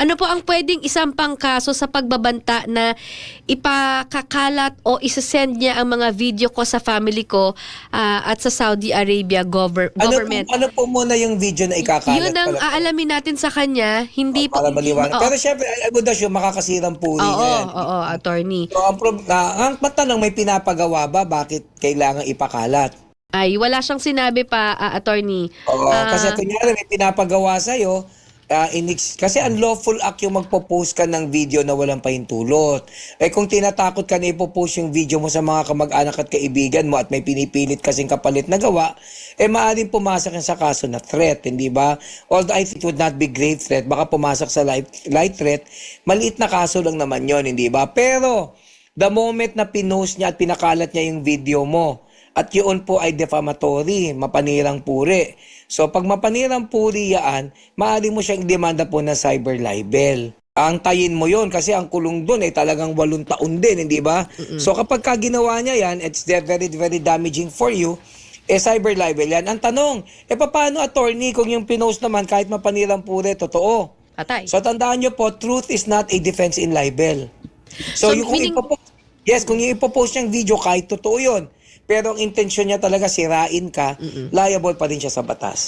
Ano po ang pwedeng isampang kaso sa pagbabanta na ipakakalat o isasend niya ang mga video ko sa family ko at sa Saudi Arabia government? Ano po muna yung video na ikakalat? Yun ang pala po? aalamin natin sa kanya. Hindi po. Para maliwanag. Oo. Pero syempre, I would assume makakasirang puri Oo, niya yan. oo, attorney. So, ang matanong, may pinapagawa ba? Bakit kailangan ipakalat? Ay, wala siyang sinabi pa, attorney. Oo, kasi kunyari may pinapagawa sa'yo, kasi unlawful act yung magpo-post ka ng video na walang pahintulot. Eh kung tinatakot ka na ipopost yung video mo sa mga kamag-anak at kaibigan mo at may pinipilit kasing kapalit na gawa, eh maaaring pumasok yan sa kaso na threat, hindi ba? Although I think it would not be grave threat, baka pumasok sa light threat, maliit na kaso lang naman yon, hindi ba? Pero, the moment na pinost niya at pinakalat niya yung video mo, at yun po ay defamatory, mapanirang puri. So pag mapanirang puri yan, maaari mo siyang demanda po ng cyber libel. Antayin mo yon kasi ang kulong doon ay talagang 8 taon din, hindi ba? So kapag ginawa niya yan, it's very, very damaging for you, cyber libel yan. Ang tanong, paano attorney kung yung pinost naman kahit mapanirang puri, totoo? Patay. So tandaan nyo po, truth is not a defense in libel. So, yung kung yung ipopost niyang video, kahit totoo yun, pero ang intensyon niya talaga sirain ka, liable pa rin siya sa batas.